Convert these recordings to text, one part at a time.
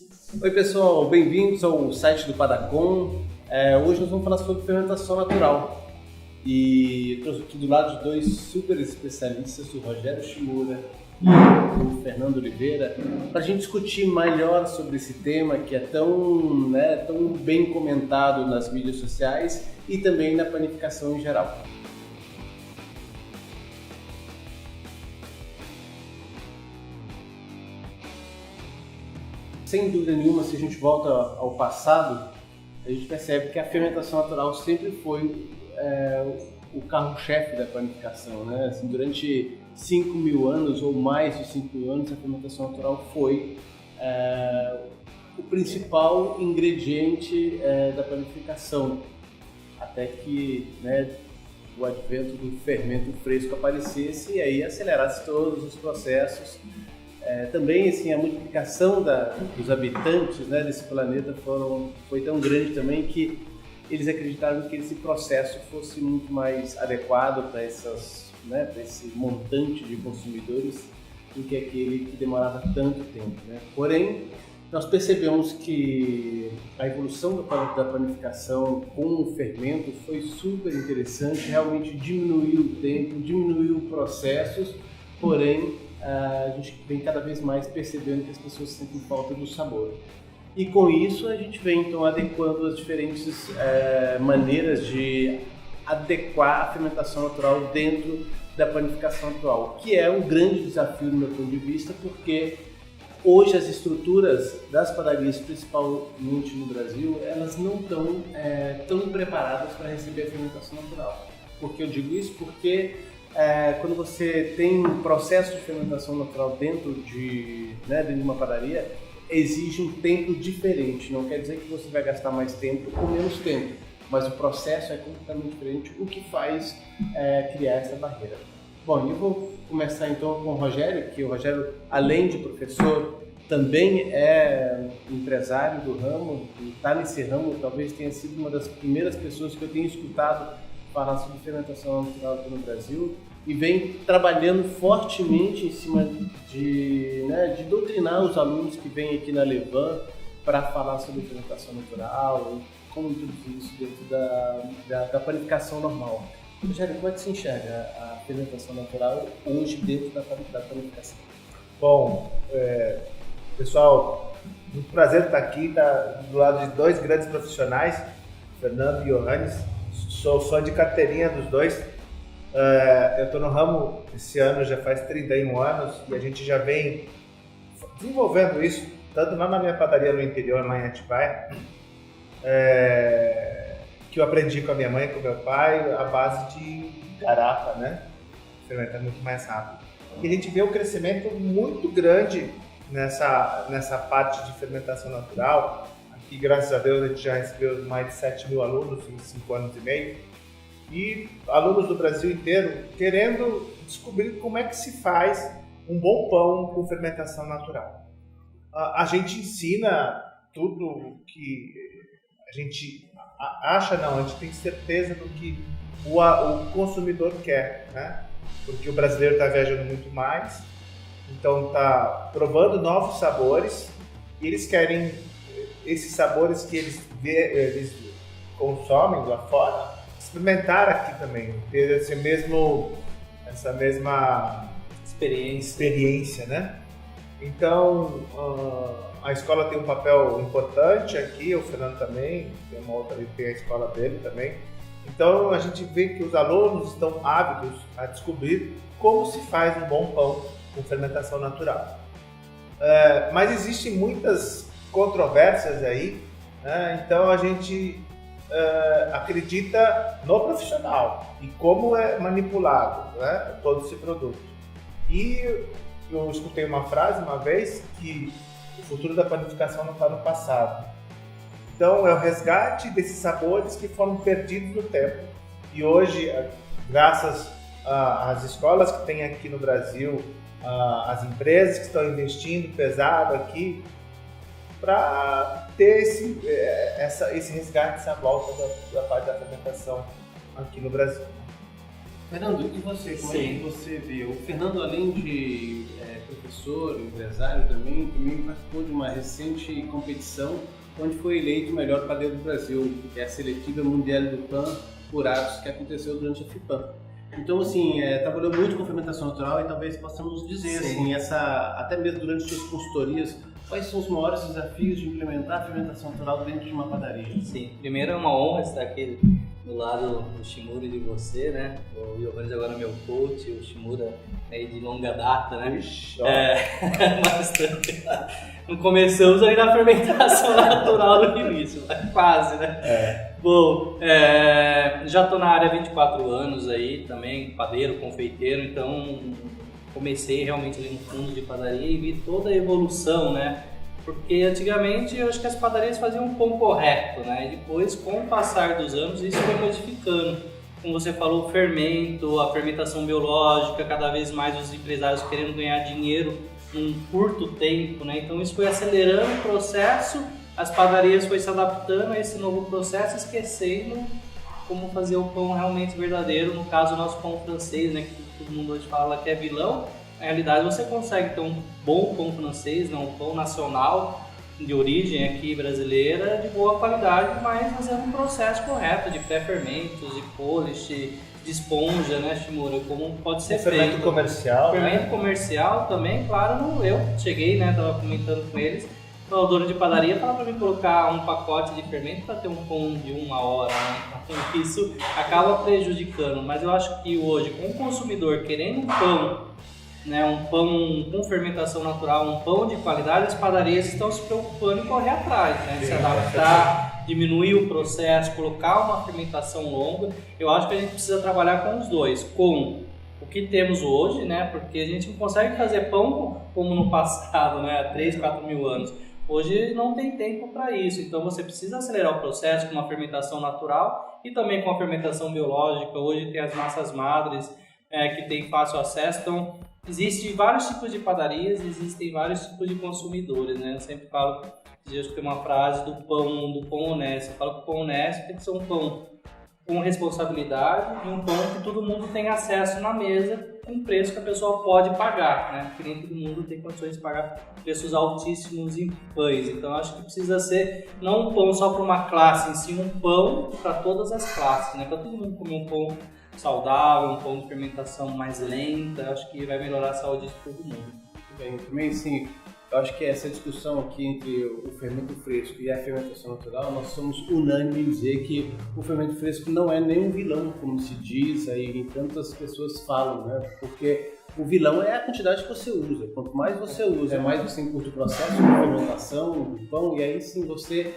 Oi pessoal, bem-vindos ao site do Padacon. Hoje nós vamos falar sobre fermentação natural e eu trouxe aqui do lado de dois super especialistas, o Rogério Shimura e o Fernando Oliveira, para a gente discutir melhor sobre esse tema que é tão bem comentado nas mídias sociais e também na panificação em geral. Sem dúvida nenhuma, se a gente volta ao passado, a gente percebe que a fermentação natural sempre foi o carro-chefe da panificação, né? Assim, durante 5.000 anos ou mais de 5.000 anos, a fermentação natural foi o principal ingrediente da panificação, até que o advento do fermento fresco aparecesse e aí acelerasse todos os processos. Também assim, a multiplicação dos habitantes desse planeta foi tão grande também que eles acreditaram que esse processo fosse muito mais adequado para esse montante de consumidores do que aquele que demorava tanto tempo. Porém, nós percebemos que a evolução da panificação com o fermento foi super interessante, realmente diminuiu o tempo, diminuiu processos, porém a gente vem cada vez mais percebendo que as pessoas sentem falta do sabor. E com isso a gente vem então adequando as diferentes maneiras de adequar a fermentação natural dentro da panificação atual, que é um grande desafio do meu ponto de vista, porque hoje as estruturas das padarias, principalmente no Brasil, elas não estão tão preparadas para receber a fermentação natural. Por que eu digo isso? Porque quando você tem um processo de fermentação natural dentro de uma padaria, exige um tempo diferente. Não quer dizer que você vai gastar mais tempo ou menos tempo, mas o processo é completamente diferente, o que faz criar essa barreira. Bom, eu vou começar então com o Rogério, que o Rogério, além de professor, também é empresário do ramo, e está nesse ramo, talvez tenha sido uma das primeiras pessoas que eu tenho escutado falar sobre fermentação natural aqui no Brasil e vem trabalhando fortemente em cima de doutrinar os alunos que vêm aqui na Levan para falar sobre fermentação natural e como introduzir isso dentro da panificação normal. Rogério, como é que se enxerga a fermentação natural hoje dentro da panificação? Bom, pessoal, muito prazer estar aqui, do lado de dois grandes profissionais, Fernando e Johannes. Sou fã de carteirinha dos dois. Eu estou no ramo esse ano, já faz 31 anos, e a gente já vem desenvolvendo isso, tanto lá na minha padaria no interior, lá em Atibaia, que eu aprendi com a minha mãe e com o meu pai, a base de garrafa, fermentar muito mais rápido. E a gente vê um crescimento muito grande nessa parte de fermentação natural. E graças a Deus a gente já recebeu mais de 7.000 alunos em 5 anos e meio e alunos do Brasil inteiro querendo descobrir como é que se faz um bom pão com fermentação natural. A gente ensina tudo que a gente acha, a gente tem certeza do que o consumidor quer, porque o brasileiro está viajando muito mais, então está provando novos sabores e eles querem esses sabores que eles consomem lá fora, experimentar aqui também, ter essa mesma experiência, Então, a escola tem um papel importante aqui, o Fernando também, tem uma outra ali, tem a escola dele também. Então, a gente vê que os alunos estão ávidos a descobrir como se faz um bom pão com fermentação natural. Mas existem muitas controvérsias aí, então a gente acredita no profissional e como é manipulado todo esse produto. E eu escutei uma frase uma vez que o futuro da panificação não está no passado. Então é o resgate desses sabores que foram perdidos no tempo. E hoje, graças às escolas que tem aqui no Brasil, as empresas que estão investindo pesado aqui, para ter esse resgate, essa volta da parte da fermentação aqui no Brasil. Fernando, e você? Como é que você vê? O Fernando, além de professor, empresário também participou de uma recente competição onde foi eleito o melhor padeiro do Brasil, que é a Seletiva Mundial do Pão por Atos, que aconteceu durante a FIPAM. Então, assim, trabalhou muito com fermentação natural e talvez possamos dizer, assim, até mesmo durante suas consultorias, quais são os maiores desafios de implementar a fermentação natural dentro de uma padaria? Sim, primeiro é uma honra estar aqui do lado do Shimura e de você, né? O Giovanni agora é meu coach, o Shimura é de longa data, né? Ixi, Bastante. Não começamos aí na fermentação natural no início, mas quase, né? Bom, já estou na área há 24 anos aí também, padeiro, confeiteiro, então comecei realmente ali no fundo de padaria e vi toda a evolução, né? Porque antigamente eu acho que as padarias faziam um pão correto, né? E depois, com o passar dos anos, isso foi modificando. Como você falou, o fermento, a fermentação biológica, cada vez mais os empresários querendo ganhar dinheiro num curto tempo, né? Então isso foi acelerando o processo, as padarias foram se adaptando a esse novo processo, esquecendo como fazer o pão realmente verdadeiro, no caso o nosso pão francês, né? Que todo mundo hoje fala que é vilão. Na realidade, você consegue ter um bom pão francês, um pão nacional de origem aqui brasileira, de boa qualidade, mas fazendo um processo correto de pré-fermentos, de polish, de esponja, né, Shimura, como pode ser feito. Fermento comercial. Fermento comercial também, claro, eu cheguei, né, estava comentando com eles, o dono de padaria fala para mim colocar um pacote de fermento para ter um pão de 1 hora, né? Então, isso acaba prejudicando, mas eu acho que hoje, com o consumidor querendo um pão, né, um pão com fermentação natural, um pão de qualidade, as padarias estão se preocupando em correr atrás, né, se adaptar, diminuir o processo, colocar uma fermentação longa. Eu acho que a gente precisa trabalhar com os dois, com o que temos hoje, né, porque a gente não consegue fazer pão como no passado, né, há 3, 4 mil anos. Hoje não tem tempo para isso, então você precisa acelerar o processo com uma fermentação natural e também com a fermentação biológica. Hoje tem as massas madres que tem fácil acesso, então existem vários tipos de padarias, existem vários tipos de consumidores, né? Eu sempre falo, acho que tem uma frase do pão honesto. Eu falo que o pão honesto tem que ser um pão com responsabilidade e um pão que todo mundo tem acesso na mesa com um preço que a pessoa pode pagar, né? Porque nem todo mundo tem condições de pagar preços altíssimos em pães. Então acho que precisa ser não um pão só para uma classe, em si um pão para todas as classes, né? Para todo mundo comer um pão saudável, um pão de fermentação mais lenta, acho que vai melhorar a saúde de todo mundo. Bem, também sim, eu acho que essa discussão aqui entre o fermento fresco e a fermentação natural, nós somos unânimes em dizer que o fermento fresco não é nem um vilão, como se diz aí, e tantas pessoas falam, né? Porque o vilão é a quantidade que você usa. Quanto mais você usa, mais você encurta o processo de fermentação do pão, e aí sim você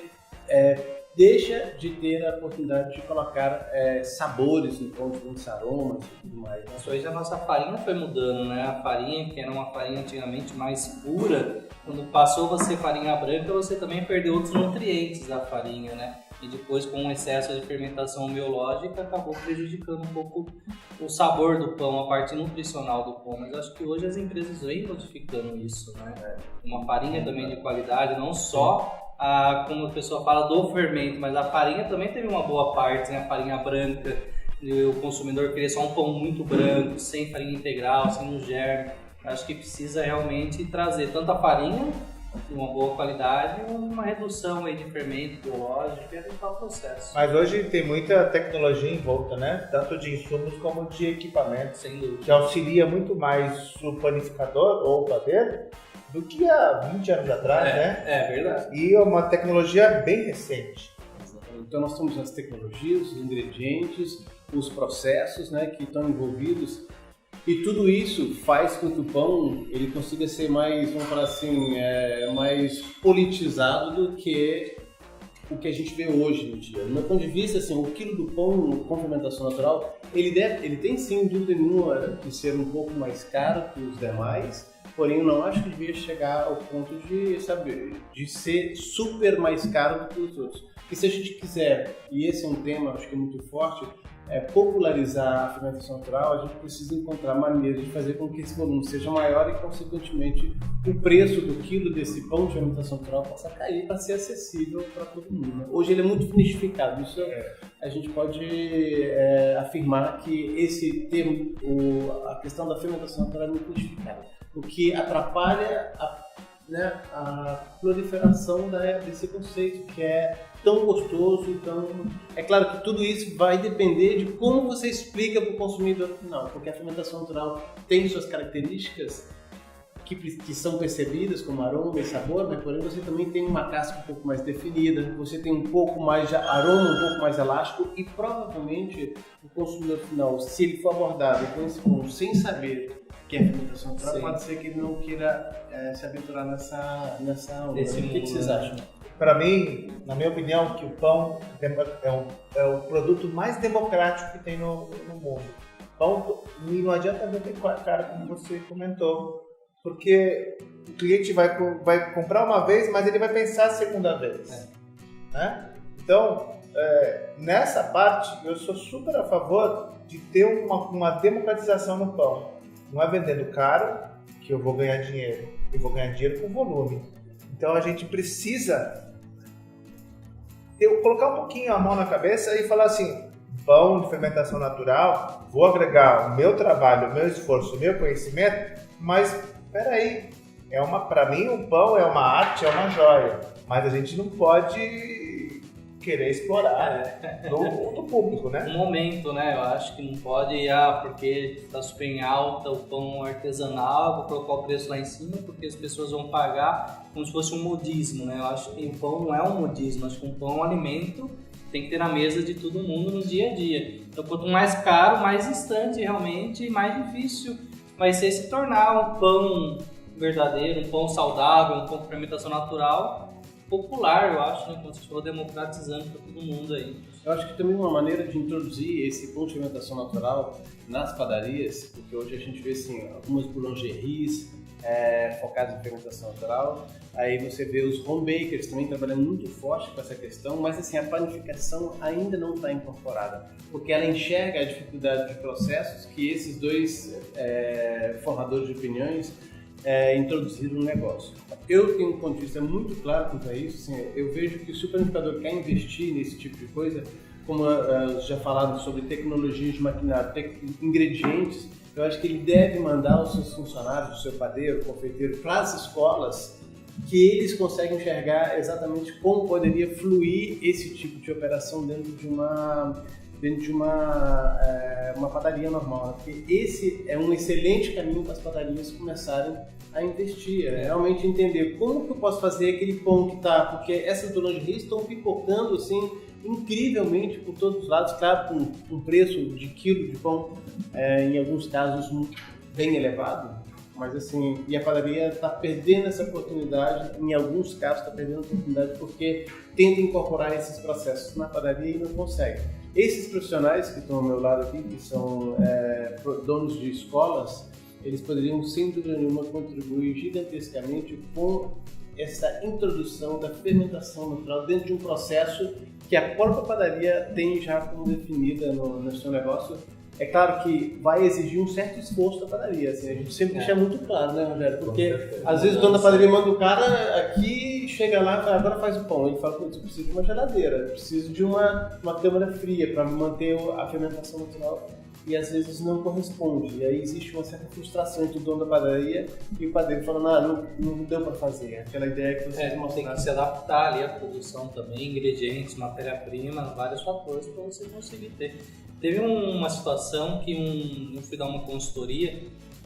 deixa de ter a oportunidade de colocar sabores no pão, diferentes aromas e tudo mais. Né? Hoje a nossa farinha foi mudando, né? A farinha, que era uma farinha antigamente mais pura, quando passou a ser farinha branca, você também perdeu outros nutrientes da farinha, né? E depois, com o excesso de fermentação biológica, acabou prejudicando um pouco o sabor do pão, a parte nutricional do pão. Mas acho que hoje as empresas vêm modificando isso, né? Uma farinha também de qualidade, não só como a pessoa fala do fermento, mas a farinha também teve uma boa parte, né? A farinha branca, o consumidor queria só um pão muito branco, sem farinha integral, sem um germe. Acho que precisa realmente trazer tanto a farinha de uma boa qualidade, uma redução aí de fermento biológico e adequar o processo. Mas hoje tem muita tecnologia em volta, né? Tanto de insumos como de equipamentos, Sem dúvida. que auxilia muito mais o panificador ou o padeiro do que há 20 anos atrás, né? É verdade. E é uma tecnologia bem recente. Então nós temos as tecnologias, os ingredientes, os processos, né, que estão envolvidos, e tudo isso faz com que o pão ele consiga ser mais, vamos falar assim, mais politizado do que o que a gente vê hoje no dia. Do meu ponto de vista, assim, o quilo do pão com fermentação natural, ele tem sim, dúvida nenhuma, de ser um pouco mais caro que os demais, porém eu não acho que devia chegar ao ponto de ser super mais caro do que os outros. E se a gente quiser, e esse é um tema acho que é muito forte, popularizar a fermentação natural, a gente precisa encontrar maneiras de fazer com que esse volume seja maior e, consequentemente, o preço do quilo desse pão de fermentação natural possa cair para ser acessível para todo mundo. Hoje ele é muito nichificado, isso a gente pode afirmar que esse termo, a questão da fermentação natural é muito nichificada. o que atrapalha a proliferação desse conceito, que é tão gostoso. Então, é claro que tudo isso vai depender de como você explica para o consumidor final, porque a fermentação natural tem suas características que são percebidas como aroma e sabor, mas porém você também tem uma casca um pouco mais definida, você tem um pouco mais de aroma, um pouco mais elástico, e provavelmente o consumidor final, se ele for abordado com esse ponto sem saber que é fermentação natural, pode ser que ele não queira se aventurar nessa onda. O que vocês acham? Para mim, na minha opinião, que o pão é o produto mais democrático que tem no mundo. Pão, e não adianta vender caro, como você comentou, porque o cliente vai comprar uma vez, mas ele vai pensar a segunda vez. Né? Então, nessa parte, eu sou super a favor de ter uma democratização no pão. Não é vendendo caro que eu vou ganhar dinheiro. Eu vou ganhar dinheiro com volume. Então, a gente precisa colocar um pouquinho a mão na cabeça e falar assim, pão de fermentação natural, vou agregar o meu trabalho, o meu esforço, o meu conhecimento, mas peraí, para mim o pão é uma arte, é uma joia, mas a gente não pode querer explorar do público, né? Um momento, né? Eu acho que não pode, porque está super em alta o pão artesanal, vou colocar o preço lá em cima porque as pessoas vão pagar como se fosse um modismo, né? Eu acho que o pão não é um modismo, acho que um pão é um alimento, tem que ter na mesa de todo mundo no dia a dia. Então, quanto mais caro, mais distante realmente, mais difícil vai ser se tornar um pão verdadeiro, um pão saudável, um pão de fermentação natural, popular, eu acho, né? Como você falou, democratizando para todo mundo aí. Eu acho que também uma maneira de introduzir esse pão de fermentação natural nas padarias, porque hoje a gente vê assim, algumas boulangeries focadas em fermentação natural, aí você vê os home bakers também trabalhando muito forte com essa questão, mas assim, a panificação ainda não está incorporada, porque ela enxerga a dificuldade de processos que esses dois formadores de opiniões introduziram no negócio. Eu tenho um ponto de vista muito claro quanto a isso. Assim, eu vejo que se o panificador quer investir nesse tipo de coisa, como já falaram sobre tecnologias de maquinário, ingredientes, eu acho que ele deve mandar os seus funcionários, o seu padeiro, o confeiteiro, para as escolas, que eles conseguem enxergar exatamente como poderia fluir esse tipo de operação dentro de uma padaria normal, né? Porque esse é um excelente caminho para as padarias começarem a investir, realmente entender como que eu posso fazer aquele pão que está, porque essas boulangeries estão pipocando assim incrivelmente por todos os lados, claro, com um preço de quilo de pão em alguns casos bem elevado, mas assim, e a padaria está perdendo essa oportunidade, em alguns casos está perdendo a oportunidade porque tenta incorporar esses processos na padaria e não consegue. Esses profissionais que estão ao meu lado aqui, que são donos de escolas, eles poderiam, sem dúvida nenhuma, contribuir gigantescamente com essa introdução da fermentação natural dentro de um processo que a própria padaria tem já como definida no seu negócio. É claro que vai exigir um certo esforço da padaria, assim, a gente sempre deixa muito claro, né, Rogério? Porque às vezes o dono da padaria manda o cara aqui, chega lá e fala, agora faz o pão. Ele fala, eu preciso de uma geladeira, eu preciso de uma câmara fria para manter a fermentação natural. E às vezes não corresponde. E aí existe uma certa frustração entre o dono da padaria e o padeiro falando, não deu para fazer. Aquela ideia que vocês mostraram. Tem que se adaptar ali à produção também, ingredientes, matéria-prima, vários fatores para você conseguir ter. Teve uma situação que eu fui dar uma consultoria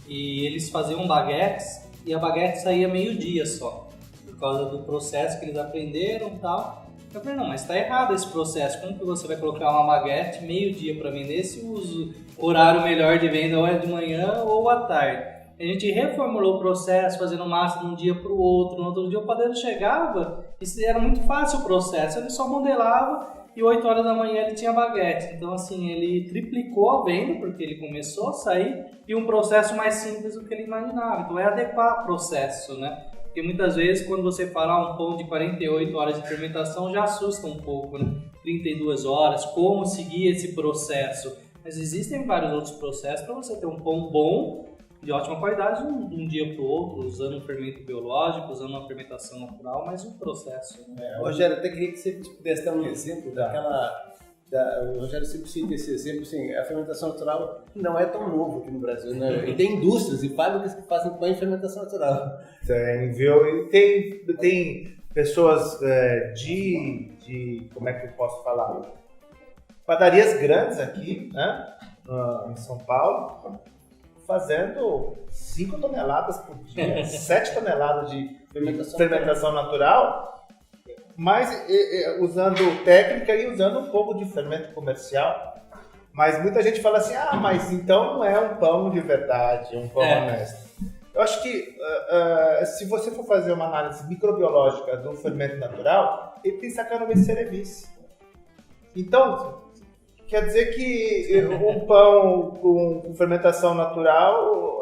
e eles faziam baguetes e a baguete saía meio-dia só, por causa do processo que eles aprenderam e tal. Eu falei, não, mas está errado esse processo, como que você vai colocar uma baguete meio-dia para vender se o horário melhor de venda ou é de manhã ou à tarde? A gente reformulou o processo, fazendo massa de um dia para o outro, no outro dia o padeiro chegava, e era muito fácil o processo, ele só modelava e 8 horas da manhã ele tinha baguete. Então assim, ele triplicou a venda, porque ele começou a sair, e um processo mais simples do que ele imaginava. Então é adequar o processo, né? Porque muitas vezes quando você fala um pão de 48 horas de fermentação já assusta um pouco, né? 32 horas, como seguir esse processo? Mas existem vários outros processos para você ter um pão bom, de ótima qualidade, de um dia para o outro, usando um fermento biológico, usando uma fermentação natural, mas um processo. Rogério, até queria que você pudesse dar um exemplo O Rogério sempre cita esse exemplo, assim, a fermentação natural não é tão novo aqui no Brasil, né? E tem indústrias e fábricas que fazem pão em fermentação natural. Tem, viu? Tem pessoas como é que eu posso falar? Padarias grandes aqui, né? Em São Paulo, fazendo 5 toneladas por dia, 7 toneladas de fermentação natural, mas usando técnica e usando um pouco de fermento comercial. Mas muita gente fala assim, mas então não é um pão de verdade, um pão honesto. Eu acho que se você for fazer uma análise microbiológica do fermento natural, ele tem Saccharomyces cerevisiae. Então, quer dizer que um pão com fermentação natural,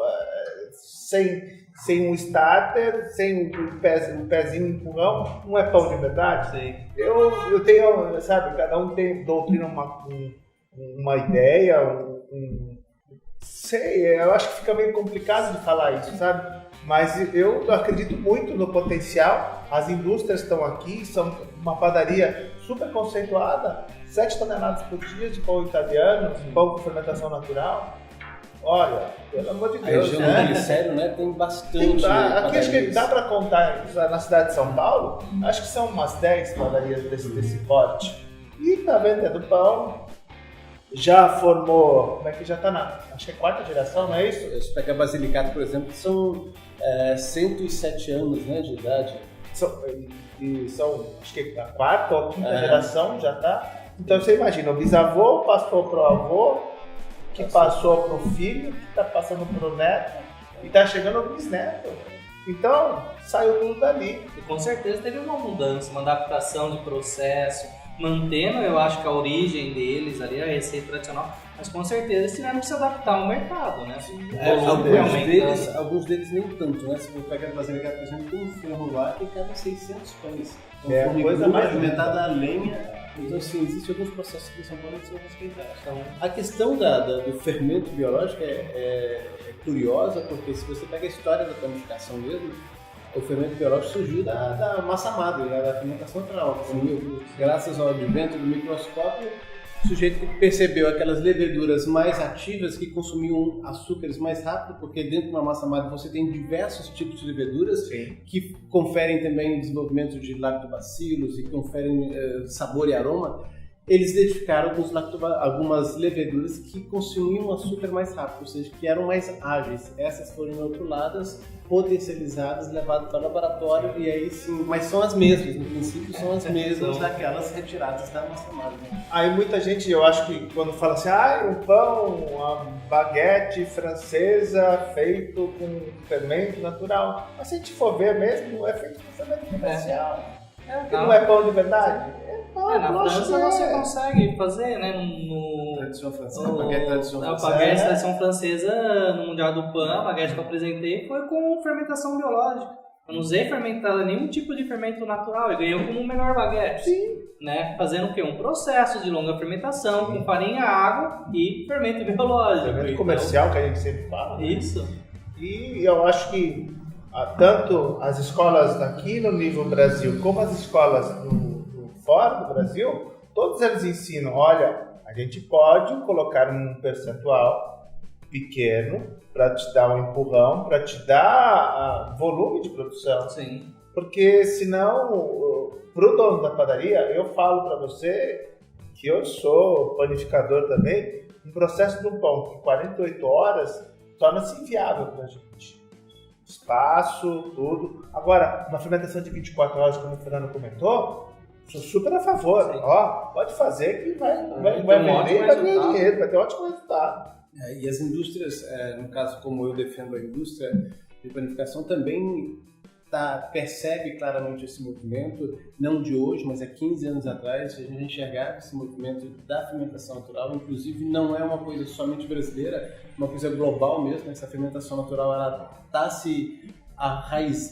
sem um starter, sem um pezinho, um empurrão, não é pão de verdade? Sim. Eu tenho, sabe, cada um doutrina uma ideia, sei, eu acho que fica meio complicado de falar isso, sabe? Mas eu acredito muito no potencial, as indústrias estão aqui, são uma padaria super conceituada, 7 toneladas por dia de pão italiano, pão com fermentação natural. Olha, pelo amor de Deus, a região do Glicério, né, tem bastante aqui acho que dá para contar, na cidade de São Paulo, acho que são umas 10 padarias desse porte. E tá vendendo pão, já formou, como é que já tá acho que é 4ª geração, não é isso? Você pega a Basilicato, por exemplo, que são 107 anos, né, de idade. São, acho que a 4ª ou 5ª geração já tá. Então você imagina, o bisavô passou pro avô, que passou pro filho, que está passando pro neto e está chegando ao bisneto. Então, saiu tudo dali. E com certeza teve uma mudança, uma adaptação de processo, mantendo, eu acho que a origem deles ali, a receita tradicional, mas com certeza eles tiveram que se adaptar ao mercado, né? Alguns deles nem tanto, né? Se você pegar a Basilicato, por exemplo, tem um forno lá que cabe 600 pães. É uma coisa mais alimentada a lenha. Então, assim, existem alguns processos que são podem ser respeitados. Então, a questão do fermento biológico é curiosa, porque se você pega a história da panificação mesmo, o fermento biológico surgiu da massa madre, da fermentação natural. Graças ao advento do microscópio, o sujeito percebeu aquelas leveduras mais ativas que consumiam açúcares mais rápido, porque dentro de uma massa madre você tem diversos tipos de leveduras que conferem também desenvolvimento de lactobacilos e conferem sabor e aroma. Eles identificaram algumas leveduras que consumiam açúcar mais rápido, ou seja, que eram mais ágeis. Essas foram inoculadas, potencializadas, levadas para o laboratório e aí sim, mas são as mesmas, no princípio são as mesmas daquelas retiradas da massa madre. Aí muita gente, eu acho que quando fala assim, um pão, uma baguete francesa feito com fermento natural, mas se a gente for ver mesmo, é feito com fermento comercial. Não é pão de verdade? Na França você consegue fazer, né? Tradição francesa, baguete tradição francesa. A baguete tradição francesa no Mundial do Pão, a baguete que eu apresentei foi com fermentação biológica. Eu não usei nenhum tipo de fermento natural, eu ganhei como melhor baguete. Sim. Né? Fazendo o quê? Um processo de longa fermentação com farinha, água e fermento biológico. Fermento comercial que a gente sempre fala. Isso. E eu acho que tanto as escolas aqui no nível Brasil como as escolas fora do Brasil, todos eles ensinam, olha, a gente pode colocar um percentual pequeno para te dar um empurrão, para te dar volume de produção. Sim. Porque senão, pro dono da padaria, eu falo para você que eu sou panificador também, um processo de um pão em 48 horas torna-se inviável para a gente. Espaço, tudo. Agora, uma fermentação de 24 horas, como o Fernando comentou, sou super a favor. Pode fazer que vai vender e vai ganhar dinheiro, vai ter ótimo resultado. E as indústrias, no caso como eu defendo a indústria de panificação, também percebe claramente esse movimento, não de hoje, mas há 15 anos atrás, a gente enxergava esse movimento da fermentação natural, inclusive não é uma coisa somente brasileira, uma coisa global mesmo, essa fermentação natural ela está se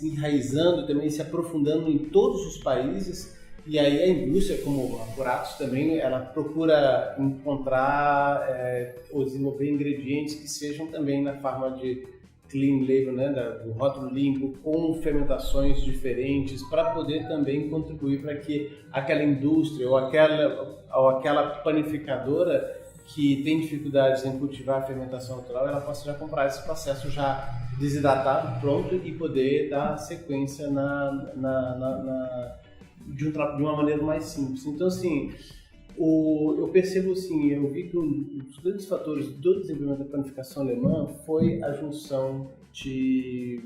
enraizando também, se aprofundando em todos os países, e aí a indústria, como a Puratos também, ela procura encontrar ou desenvolver ingredientes que sejam também na forma de clean label, né, do rótulo limpo, com fermentações diferentes, para poder também contribuir para que aquela indústria ou aquela panificadora que tem dificuldades em cultivar a fermentação natural, ela possa já comprar esse processo já desidratado, pronto, e poder dar sequência de uma maneira mais simples. Então, assim, eu percebo assim, eu vi que um dos grandes fatores do desenvolvimento da panificação alemã foi a junção de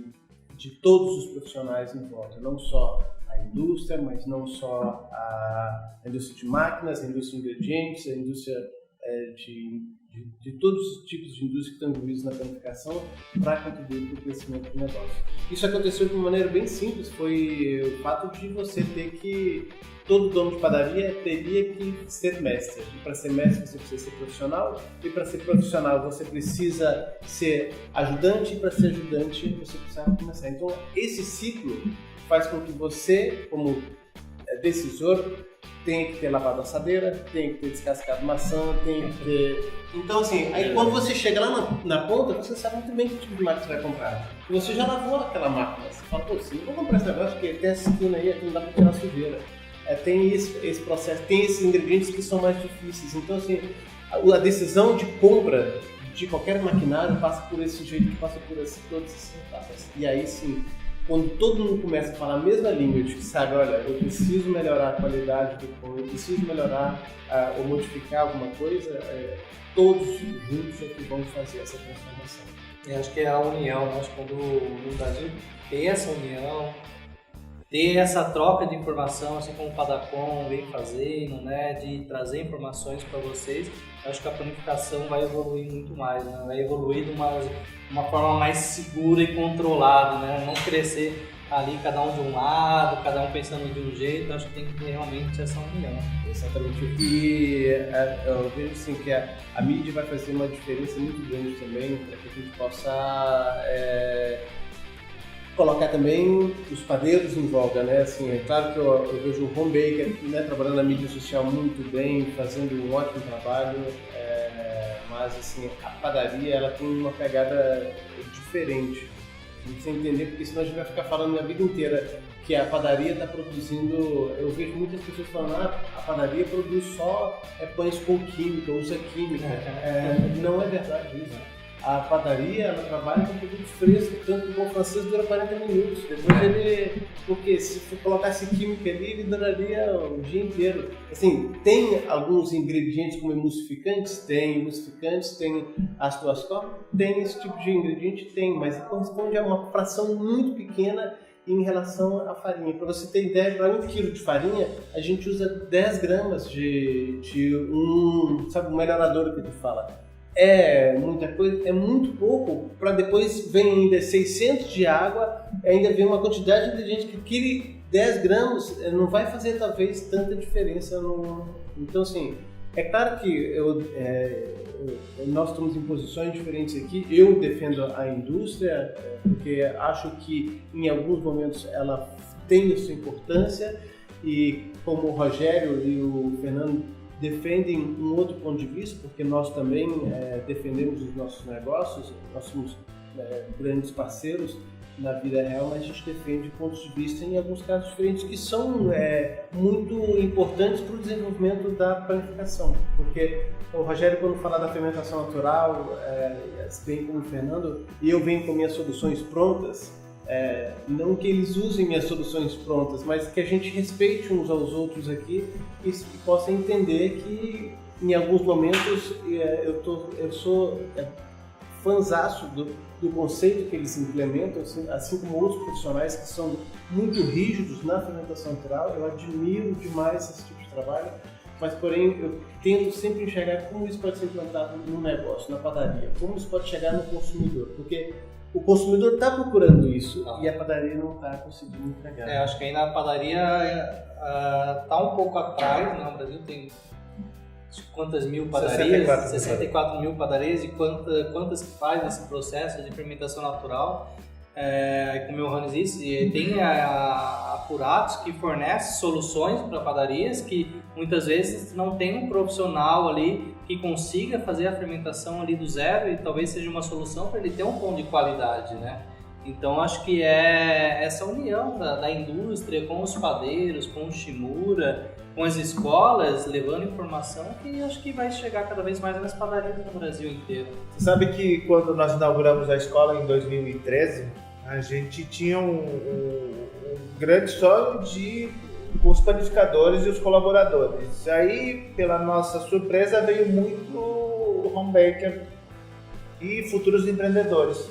todos os profissionais em volta, não só a indústria, mas não só a indústria de máquinas, a indústria de ingredientes, a indústria de todos os tipos de indústria que estão envolvidos na panificação para contribuir para o crescimento do negócio. Isso aconteceu de uma maneira bem simples, foi o fato de você ter que... Todo dono de padaria teria que ser mestre. E para ser mestre você precisa ser profissional, e para ser profissional você precisa ser ajudante, e para ser ajudante você precisa começar. Então esse ciclo faz com que você, como decisor, tenha que ter lavado a assadeira, tenha que ter descascado maçã, tenha que ter... Então assim, aí quando você chega lá na ponta, você sabe muito bem que tipo de máquina você vai comprar. E você já lavou aquela máquina, você fala, pô, sim, eu vou comprar esse negócio porque tem essa esquina aí, aqui não dá para tirar sujeira. Tem esse processo, tem esses ingredientes que são mais difíceis. Então, assim, a decisão de compra de qualquer maquinário passa por esse jeito, que passa por todas essas etapas. E aí, sim, quando todo mundo começa a falar a mesma língua, de que sabe, olha, eu preciso melhorar a qualidade do pão, eu preciso melhorar ou modificar alguma coisa, todos juntos é que vão fazer essa transformação. Eu acho que é a união, acho que quando no Brasil tem essa união, ter essa troca de informação, assim como o Padacom vem fazendo, né, de trazer informações para vocês, acho que a panificação vai evoluir muito mais, né? Vai evoluir de uma forma mais segura e controlada, né? Não crescer ali cada um de um lado, cada um pensando de um jeito, acho que tem que ter realmente essa união. Exatamente. E eu vejo assim, que a mídia vai fazer uma diferença muito grande também para que a gente possa... colocar também os padeiros em voga, né? Assim, é claro que eu vejo o home baker, né, trabalhando na mídia social muito bem, fazendo um ótimo trabalho, mas assim, a padaria ela tem uma pegada diferente. A gente precisa entender, porque senão a gente vai ficar falando a vida inteira que a padaria está produzindo. Eu vejo muitas pessoas falando, a padaria produz só pães com química, usa química. Não é verdade isso. A padaria, ela trabalha com produto fresco, tanto que o pão francês dura 40 minutos. Depois porque se for colocasse química ali, ele duraria o dia inteiro. Assim, tem alguns ingredientes como emulsificantes? Tem ácido ascórbico? Tem esse tipo de ingrediente? Tem, mas corresponde a uma fração muito pequena em relação à farinha. Para você ter ideia, para 1 kg de farinha, a gente usa 10 gramas de um melhorador que ele fala. É muita coisa, é muito pouco, para depois vem ainda 600 de água, ainda vem uma quantidade de ingredientes que aquele 10 gramas não vai fazer talvez tanta diferença. Então assim, é claro que nós estamos em posições diferentes aqui. Eu defendo a indústria porque acho que em alguns momentos ela tem a sua importância, e como o Rogério e o Fernando defendem um outro ponto de vista, porque nós também defendemos os nossos negócios, nós somos grandes parceiros na vida real, mas a gente defende pontos de vista em alguns casos diferentes que são muito importantes para o desenvolvimento da panificação, porque o Rogério, quando fala da fermentação natural, bem como o Fernando, e eu venho com minhas soluções prontas, não que eles usem minhas soluções prontas, mas que a gente respeite uns aos outros aqui e possa entender que em alguns momentos eu sou fãzaço do conceito que eles implementam, assim como outros profissionais que são muito rígidos na fermentação natural. Eu admiro demais esse tipo de trabalho, mas porém eu tento sempre enxergar como isso pode ser implantado no negócio, na padaria, como isso pode chegar no consumidor, porque o consumidor está procurando isso e a padaria não está conseguindo entregar. Acho que ainda a padaria está um pouco atrás, né? O Brasil tem quantas mil padarias? 64 mil padarias, e quantas que fazem esse processo de fermentação natural. como o Rony disse, tem a Puratos que fornece soluções para padarias que muitas vezes não tem um profissional ali que consiga fazer a fermentação ali do zero e talvez seja uma solução para ele ter um pão de qualidade, né? Então acho que é essa união da indústria com os padeiros, com o Shimura, com as escolas, levando informação que acho que vai chegar cada vez mais nas padarias no Brasil inteiro. Você sabe que quando nós inauguramos a escola em 2013, a gente tinha um grande sonho com os panificadores e os colaboradores. Aí, pela nossa surpresa, veio muito home baker e futuros empreendedores.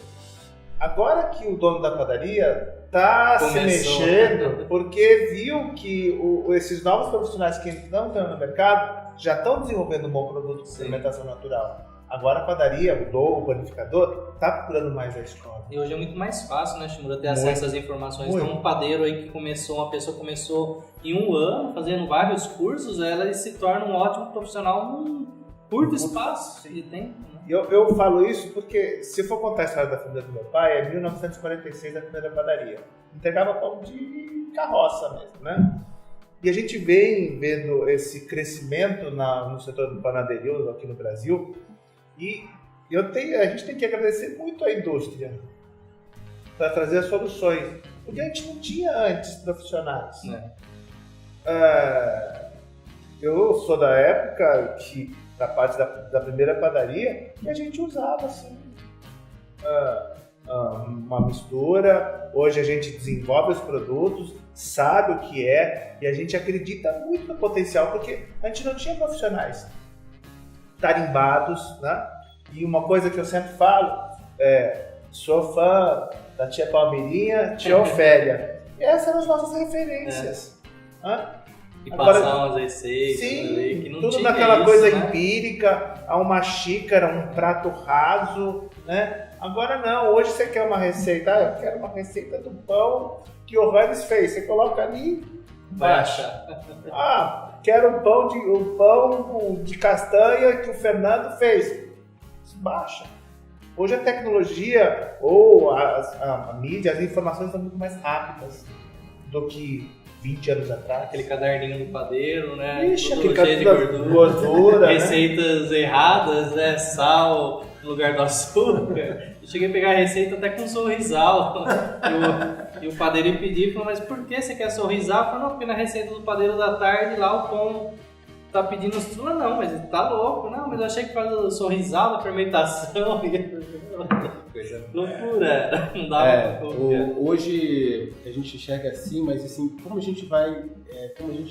Agora que o dono da padaria está se mexendo, porque viu que esses novos profissionais que não estão no mercado já estão desenvolvendo um bom produto de fermentação natural. Agora a padaria, o panificador, está procurando mais a escola. E hoje é muito mais fácil, né, Shimura, ter acesso às informações. Então, um padeiro aí que começou, uma pessoa começou em um ano, fazendo vários cursos, ela se torna um ótimo profissional num curto espaço de tempo. Né? Eu falo isso porque, se eu for contar a história da família do meu pai, é 1946 a primeira padaria. Entregava pão de carroça mesmo, né? E a gente vem vendo esse crescimento no setor do panadeiro aqui no Brasil. E a gente tem que agradecer muito à indústria para trazer as soluções, porque a gente não tinha antes profissionais. Eu sou da época da parte da primeira padaria, e a gente usava assim, uma mistura. Hoje a gente desenvolve os produtos, sabe o que é, e a gente acredita muito no potencial, porque a gente não tinha profissionais tarimbados, né? E uma coisa que eu sempre falo sou fã da tia Palmeirinha, tia Ofélia. Essas eram as nossas referências. E passar umas receitas, sim, ali, que não tudo tinha naquela isso, coisa né? empírica, a uma xícara, um prato raso, né? Agora não, hoje você quer uma receita, eu quero uma receita do pão que o Hannes fez, você coloca ali, baixa. Quero um pão de castanha que o Fernando fez, baixa. Hoje a tecnologia ou a mídia, as informações são muito mais rápidas do que 20 anos atrás. Aquele caderninho do padeiro, né? Ixi, tudo cheio de gordura, receitas erradas, né? Sal no lugar do açúcar. Eu cheguei a pegar a receita até com sorrisal. E o padeiro pediu e falou, mas por que você quer sorrisal? Eu falei, não, porque na receita do padeiro da tarde lá o pão tá pedindo estrela, não, mas ele tá louco. Não, mas eu achei que faz o sorrisal da fermentação. Loucura. Não dá Hoje a gente enxerga assim, mas assim, como a gente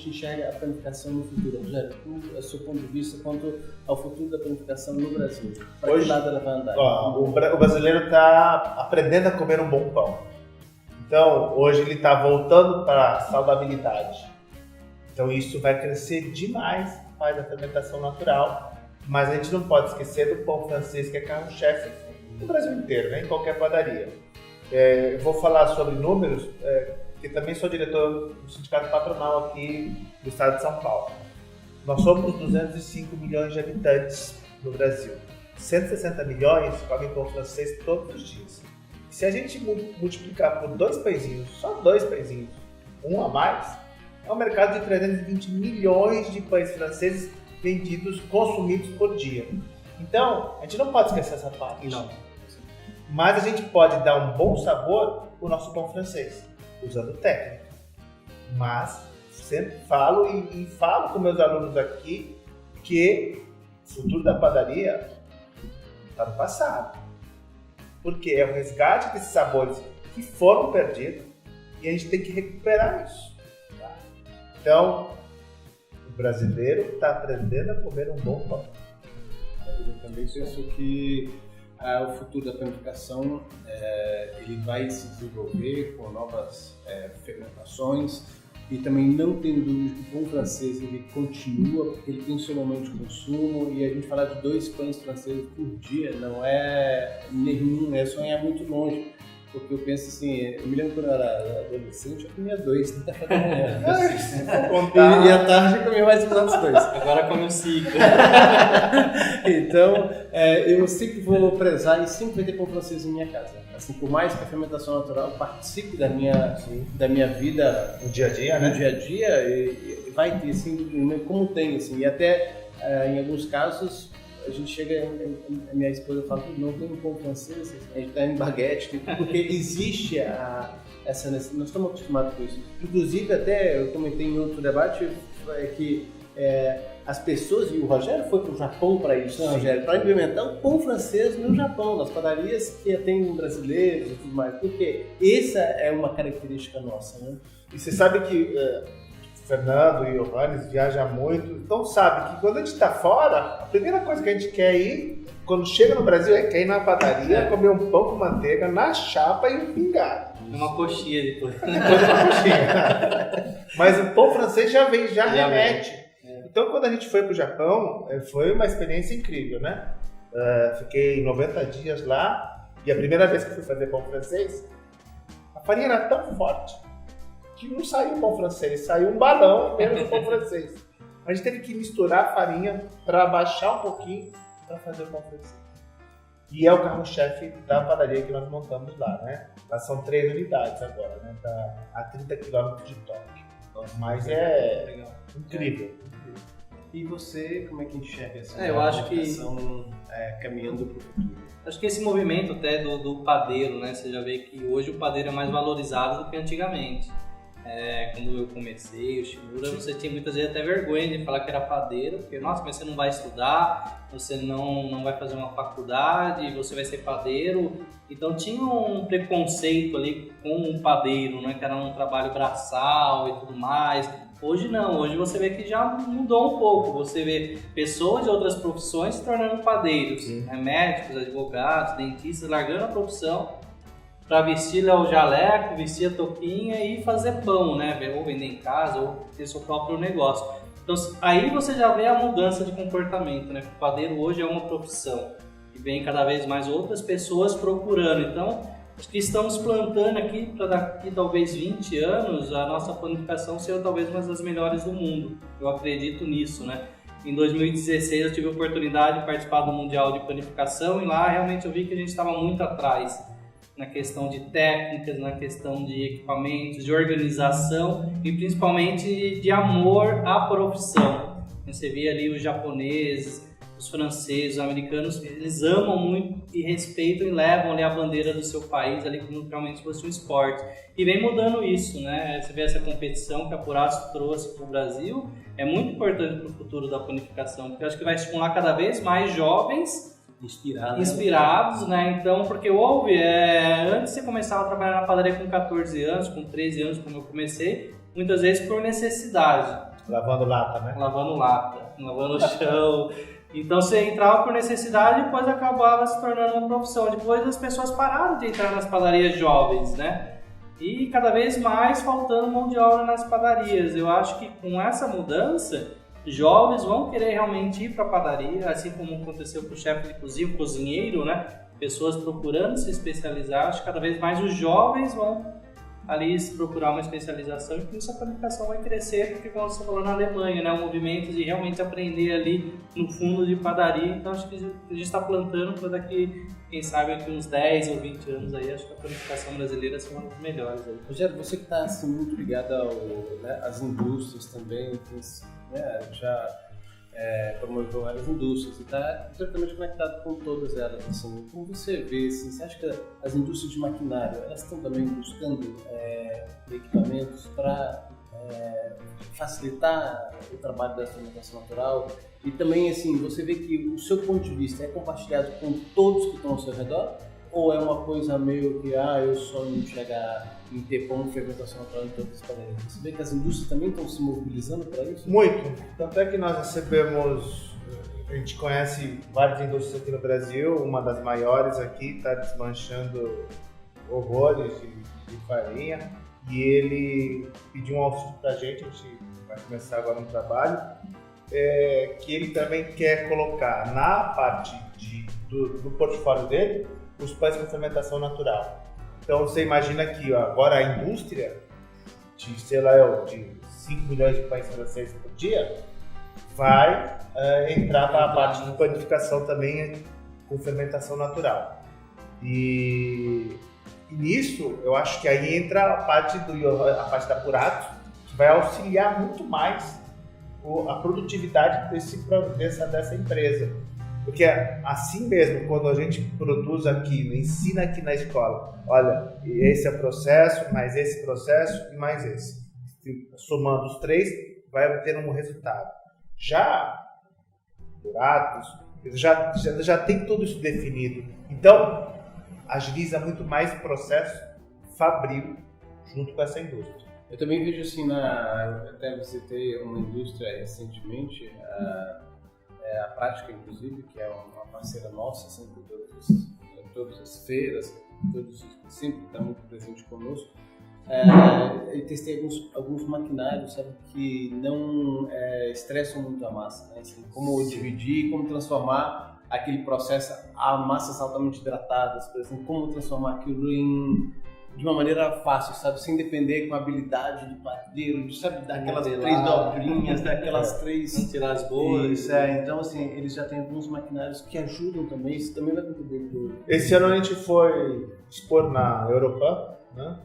enxerga a planificação no futuro? Rogério, do seu ponto de vista, quanto ao futuro da planificação no Brasil? Para que lado ela vai andar? O brasileiro está aprendendo a comer um bom pão. Então, hoje ele está voltando para a saudabilidade. Então, isso vai crescer demais, faz a fermentação natural. Mas a gente não pode esquecer do pão francês, que é carro-chefe no Brasil inteiro, né? Em qualquer padaria. Eu vou falar sobre números, porque também sou diretor do sindicato patronal aqui do estado de São Paulo. Nós somos 205 milhões de habitantes no Brasil. 160 milhões comem pão francês todos os dias. Se a gente multiplicar por 2 pãezinhos, só 2 pãezinhos, um a mais, é um mercado de 320 milhões de pães franceses vendidos, consumidos por dia. Então, a gente não pode esquecer essa parte. Não. Mas a gente pode dar um bom sabor ao nosso pão francês, usando técnica. Mas sempre falo e falo com meus alunos aqui que o futuro da padaria está no passado. Porque é o resgate desses sabores que foram perdidos e a gente tem que recuperar isso. Tá? Então, o brasileiro está aprendendo a comer um bom pão. Eu também penso que o futuro da planificação ele vai se desenvolver com novas fermentações e também não tenho dúvida que o pão francês ele continua porque ele tem seu momento de consumo e a gente falar de 2 pães franceses por dia não é nenhum, é sonhar muito longe. porque eu penso assim, eu me lembro quando eu era adolescente, eu comia 2 no café da manhã. E à tarde eu comia mais uns 2. Agora come um 5. Então, eu sempre vou prezar e sempre vai ter pão francês em minha casa. Assim, por mais que a fermentação natural participe da minha vida no dia a dia, né? No dia a dia, e vai ter, assim, como tem, assim, e até em alguns casos a gente chega, a minha esposa fala, não tem um pão francês, a gente está em baguete, porque existe essa necessidade, nós estamos acostumados com isso. Inclusive, até eu comentei em outro debate, que as pessoas, e o Rogério foi para o Japão para isso, né, Rogério? Para implementar o pão francês no Japão, nas padarias que atendem brasileiros e tudo mais, porque essa é uma característica nossa, né? E você sabe que o Fernando e o Johannes viajam muito, então sabe que quando a gente está fora, a primeira coisa que a gente quer ir, quando chega no Brasil, quer ir na padaria, comer um pão com manteiga na chapa e um pingado. Uma coxinha depois. Mas o pão francês já remete. Então, quando a gente foi para o Japão, foi uma experiência incrível, né? Fiquei 90 dias lá e a primeira vez que fui fazer pão francês, a farinha era tão forte que não saiu pão francês, saiu um balão mesmo do pão francês. A gente teve que misturar a farinha para abaixar um pouquinho para fazer o pão francês. E é o carro-chefe da padaria que nós montamos lá, né? Lá são 3 unidades agora, né? Tá a 30 km de Tóquio. Mas legal. Incrível. E você, como é que enxerga essa eu acho que caminhando para o futuro? Acho que esse movimento até do padeiro, né? Você já vê que hoje o padeiro é mais valorizado do que antigamente. Quando eu comecei o Shimura, você tinha muitas vezes até vergonha de falar que era padeiro, porque, nossa, mas você não vai estudar, você não vai fazer uma faculdade, você vai ser padeiro. Então tinha um preconceito ali com o padeiro, né, que era um trabalho braçal e tudo mais. Hoje não, hoje você vê que já mudou um pouco, você vê pessoas de outras profissões se tornando padeiros, né, médicos, advogados, dentistas, largando a profissão para vestir o jaleco, vestir a touquinha e fazer pão, né? Ou vender em casa, ou ter seu próprio negócio. Então, aí você já vê a mudança de comportamento, né? O padeiro hoje é uma profissão e vem cada vez mais outras pessoas procurando. Então, acho que estamos plantando aqui para daqui talvez 20 anos a nossa panificação ser talvez uma das melhores do mundo. Eu acredito nisso, né? Em 2016 eu tive a oportunidade de participar do Mundial de Panificação e lá realmente eu vi que a gente estava muito atrás na questão de técnicas, na questão de equipamentos, de organização e principalmente de amor à profissão. Você vê ali os japoneses, os franceses, os americanos, eles amam muito e respeitam e levam ali a bandeira do seu país ali como realmente fosse um esporte. E vem mudando isso, né? Você vê essa competição que a Puraço trouxe para o Brasil, é muito importante para o futuro da panificação, porque eu acho que vai estimular cada vez mais jovens inspirados, né? Então, porque houve, antes de você começar a trabalhar na padaria com 14 anos, com 13 anos, como eu comecei, muitas vezes por necessidade. Lavando lata, né? Lavando lata, lavando o chão. Então, você entrava por necessidade e depois acabava se tornando uma profissão. Depois as pessoas pararam de entrar nas padarias jovens, né? E cada vez mais faltando mão de obra nas padarias. Eu acho que com essa mudança, jovens vão querer realmente ir para a padaria, assim como aconteceu com o chefe de cozinha, o cozinheiro, né? Pessoas procurando se especializar. Acho que cada vez mais os jovens vão ali procurar uma especialização e por isso a panificação vai crescer, porque como você falou na Alemanha, né? O movimento de realmente aprender ali no fundo de padaria. Então acho que a gente está plantando para daqui, quem sabe, aqui uns 10 ou 20 anos aí, acho que a panificação brasileira será uma das melhores aí. Rogério, você que está assim, muito ligado às indústrias também, já promoveu várias indústrias e está diretamente conectado com todas elas. Assim, como você vê, assim, você acha que as indústrias de maquinário elas estão também buscando equipamentos para facilitar o trabalho da fermentação natural? E também, assim, você vê que o seu ponto de vista é compartilhado com todos que estão ao seu redor? Ou é uma coisa meio que, eu só não chegar em ter pão de fermentação natural em todas as padarias? Você vê que as indústrias também estão se mobilizando para isso? Muito. Tanto é que nós recebemos, a gente conhece várias indústrias aqui no Brasil, uma das maiores aqui está desmanchando horrores de farinha e ele pediu um auxílio para a gente vai começar agora um trabalho, que ele também quer colocar na parte do portfólio dele os pães com fermentação natural. Então você imagina que agora a indústria de, sei lá, de 5 milhões de pães franceses por dia vai entrar para a parte de panificação também com fermentação natural. E nisso, eu acho que aí entra a parte da Purato, que vai auxiliar muito mais a produtividade dessa empresa. Porque assim mesmo, quando a gente produz aqui, ensina aqui na escola, olha, esse é o processo, mais esse processo e mais esse. Somando os 3, vai ter um resultado. Já Puratos, já tem tudo isso definido. Então, agiliza muito mais o processo fabril junto com essa indústria. Eu também vejo assim, eu até visitei uma indústria recentemente, a Prática, inclusive, que é uma parceira nossa, sempre em todas as feiras, sempre está muito presente conosco. Eu testei alguns maquinários, sabe, que não estressam muito a massa, né? Assim, como dividir, como transformar aquele processo a massas altamente hidratadas, por exemplo, como transformar aquilo de uma maneira fácil, sabe, sem depender com a habilidade do padeiro, de, sabe, daquelas 3 dobrinhas, daquelas 3... tirar as bolhas. Então, assim, eles já têm alguns maquinários que ajudam também, isso também vai contribuir pro... Esse ano a gente foi expor na Europa, né?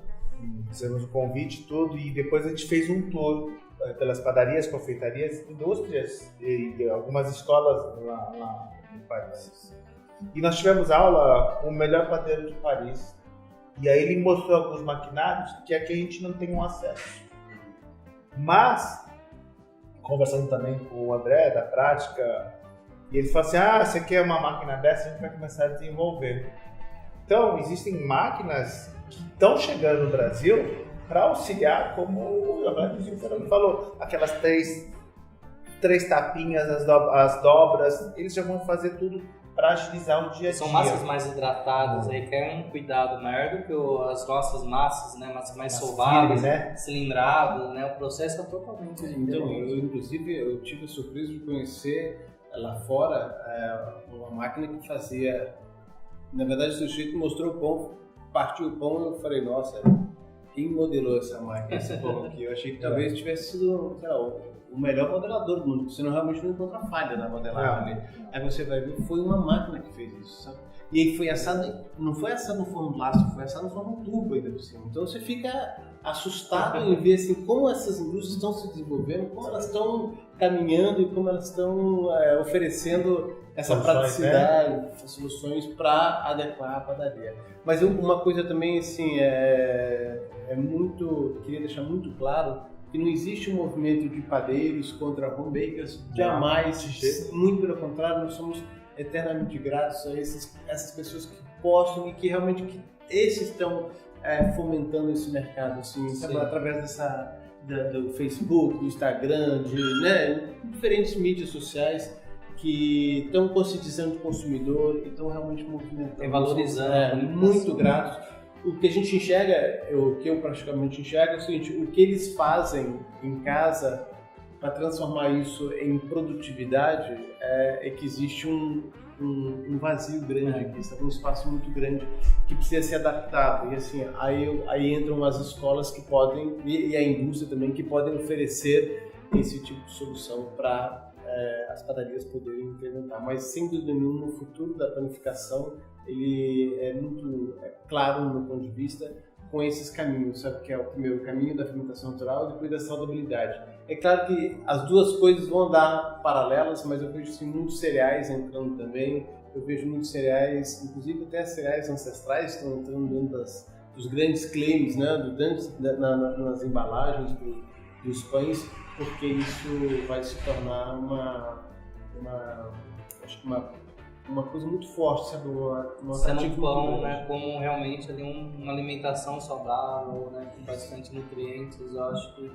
Fizemos o convite e tudo, e depois a gente fez um tour pelas padarias, confeitarias, indústrias e algumas escolas lá no país. E nós tivemos aula com o melhor padeiro de Paris. E aí ele mostrou alguns maquinários que aqui a gente não tem um acesso. Mas, conversando também com o André da Prática, e ele falou assim, você quer uma máquina dessa? A gente vai começar a desenvolver. Então, existem máquinas que estão chegando no Brasil para auxiliar, como o Fernando falou, aquelas 3 tapinhas, as dobras, eles já vão fazer tudo para agilizar o dia a dia. São massas mais hidratadas, aí quer um cuidado maior do que as nossas massas, né? Massas mais sovadas, né? Cilindradas, né? O processo é totalmente diferente. Então, eu tive a surpresa de conhecer lá fora uma máquina que fazia... Na verdade, o sujeito mostrou o pão, partiu o pão e eu falei, nossa, quem modelou essa máquina, esse pão aqui? Eu achei que talvez tivesse sido, sei lá, o melhor modelador do mundo, porque você realmente não encontra falha na modelagem ali. Aí você vai ver, foi uma máquina que fez isso, sabe? E aí foi assado, não foi assado no forno plástico, foi assado no forno turbo ainda por cima. Então você fica assustado em ver assim, como essas indústrias estão se desenvolvendo, como elas estão caminhando e como elas estão oferecendo essa praticidade, soluções para adequar a padaria. Mas uma coisa também, assim, queria deixar muito claro, que não existe um movimento de padeiros contra home bakers, jamais, muito pelo contrário, nós somos eternamente gratos a essas pessoas que postam e que realmente esses estão fomentando esse mercado, assim, sabe, através do Facebook, do Instagram, de diferentes mídias sociais que estão conscientizando o consumidor e estão realmente movimentando. E valorizando. Muito gratos. O que a gente enxerga, o que eu praticamente enxergo é o seguinte, o que eles fazem em casa para transformar isso em produtividade é que existe um vazio grande aqui, sabe? Um espaço muito grande que precisa ser adaptado. E assim, aí entram as escolas que podem, e a indústria também, que podem oferecer esse tipo de solução para as padarias poderem implementar. Mas sem dúvida nenhuma, o futuro da panificação ele é muito claro no meu ponto de vista com esses caminhos, sabe? Que é o primeiro caminho da fermentação natural e depois da saudabilidade. É claro que as duas coisas vão andar paralelas, mas eu vejo assim, muitos cereais entrando também. Eu vejo muitos cereais, inclusive até cereais ancestrais estão entrando dentro dos grandes claims, né? Nas embalagens dos pães, porque isso vai se tornar uma coisa muito forte, sabe? Sendo um pão, né, como realmente ali uma alimentação saudável, né, com bastante nutrientes. Eu acho que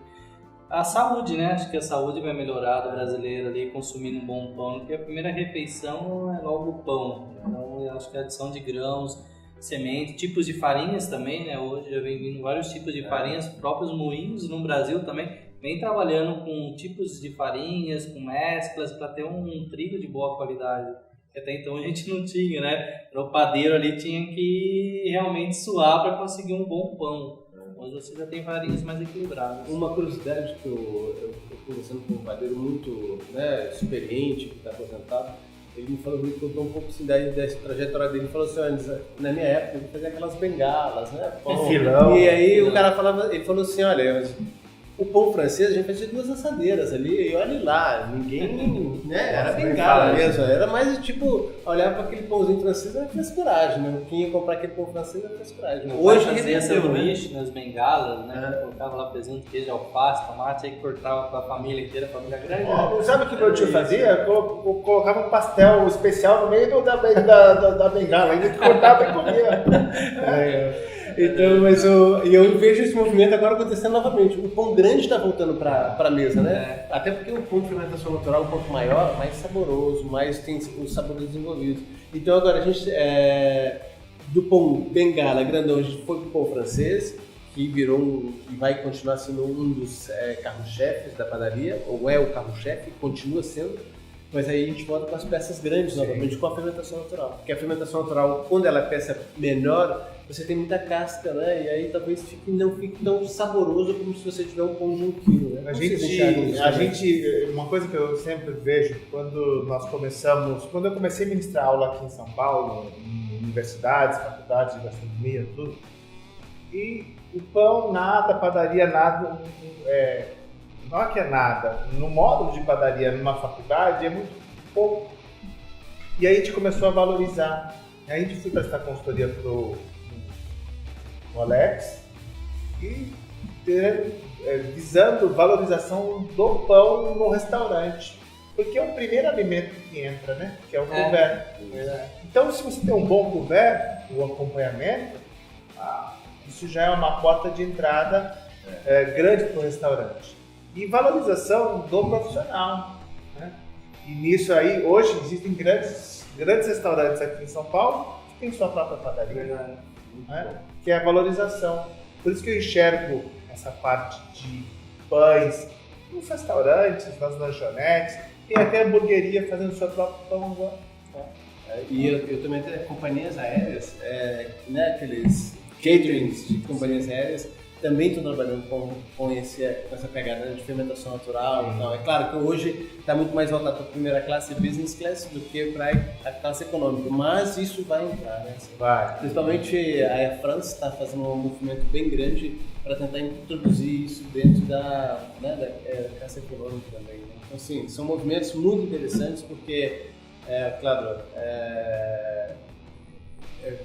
a saúde, né? Acho que a saúde vai melhorar do brasileiro ali consumindo um bom pão, porque a primeira refeição é logo o pão. Então, eu acho que a adição de grãos, sementes, tipos de farinhas também, né? Hoje já vem vindo vários tipos de farinhas, próprios moinhos no Brasil também vem trabalhando com tipos de farinhas, com mesclas para ter um trigo de boa qualidade. que até então a gente não tinha, né? O padeiro ali tinha que realmente suar para conseguir um bom pão. Hoje você já tem farinhas mais equilibradas. Uma curiosidade que eu conversando com um padeiro muito, né, experiente, que está aposentado, ele me falou, ele contou um pouco assim, dessa trajetória dele. Ele falou assim, olha, na minha época ele fazia aquelas bengalas, né? Pão. Filão. E aí o cara falava, ele falou assim, olha, o pão francês a gente fazia 2 assadeiras ali, e olha lá, ninguém, né, era bengala mesmo, era mais tipo, olhar para aquele pãozinho francês era frescuragem, né? Quem ia comprar aquele pão francês era frescuragem. Hoje fazia sanduíche nas bengalas, né? Colocava lá presunto, queijo, alface, tomate, aí cortava para a família inteira, a família grande. Sabe o que meu tio fazia? Colocava um pastel especial no meio da bengala, ele cortava e comia. Então, mas eu vejo esse movimento agora acontecendo novamente. O pão grande está voltando para a mesa, né? Até porque o pão de fermentação natural é um pouco maior, mais saboroso, mais tem os sabores desenvolvidos. Então agora a gente, do pão bengala grandão, a gente foi para o pão francês, que virou e vai continuar sendo um dos carro-chefes da padaria, ou é o carro-chefe, continua sendo. Mas aí a gente volta com as peças grandes novamente, com a fermentação natural. Porque a fermentação natural, quando ela é peça menor, você tem muita casca, né? E aí talvez não fique tão saboroso como se você tiver um pão de 1 quilo, né? Uma coisa que eu sempre vejo, quando eu comecei a ministrar aula aqui em São Paulo, em universidades, faculdades de gastronomia, tudo, e o pão nada, padaria nada, não é que é nada, no módulo de padaria numa faculdade é muito pouco. E aí a gente começou a valorizar. Aí a gente foi prestar consultoria pro Alex e visando valorização do pão no restaurante. Porque é o primeiro alimento que entra, né? Que é o couvert. Então, se você tem um bom couvert, o acompanhamento, isso já é uma porta de entrada grande para o restaurante. E valorização do profissional, né? E nisso aí, hoje existem grandes restaurantes aqui em São Paulo que têm sua própria padaria, né? Que é a valorização. Por isso que eu enxergo essa parte de pães nos restaurantes, nas lanchonetes, tem até hamburgueria fazendo seu próprio pão agora. E eu também tenho companhias aéreas, né, aqueles caterings de companhias aéreas, também estou trabalhando com essa pegada de fermentação natural. Então, é claro que hoje está muito mais voltado para a primeira classe e business class do que para a classe econômica, mas isso vai entrar, né? Vai. Principalmente a Air France está fazendo um movimento bem grande para tentar introduzir isso dentro da classe econômica também, né? Então, assim, são movimentos muito interessantes porque, claro,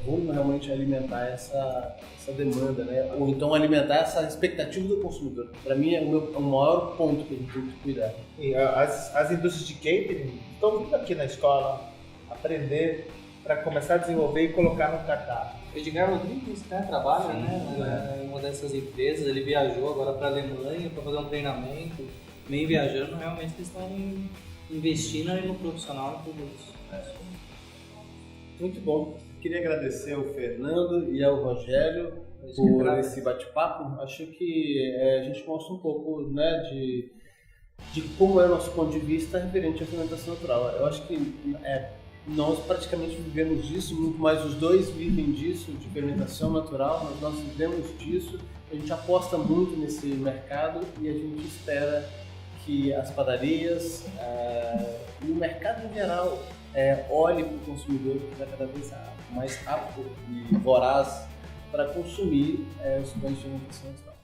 vamos realmente alimentar essa demanda, né? Ou então alimentar essa expectativa do consumidor. Para mim é o maior ponto que a gente tem que cuidar. E as indústrias de catering estão vindo aqui na escola aprender para começar a desenvolver e colocar no cardápio. O Edgar Rodrigues, né, trabalha, em uma dessas empresas, ele viajou agora para a Alemanha para fazer um treinamento, meio viajando, realmente eles estão investindo no profissional e tudo isso. Muito bom. Queria agradecer ao Fernando e ao Rogério por esse bate-papo. Acho que a gente mostra um pouco, né, de como é o nosso ponto de vista referente à fermentação natural. Eu acho que nós praticamente vivemos disso, muito mais os dois vivem disso, de fermentação natural, mas nós vivemos disso. A gente aposta muito nesse mercado e a gente espera que as padarias e o mercado em geral olhe para o consumidor que vai cada vez mais rápido e voraz para consumir os pães de fermentação natural.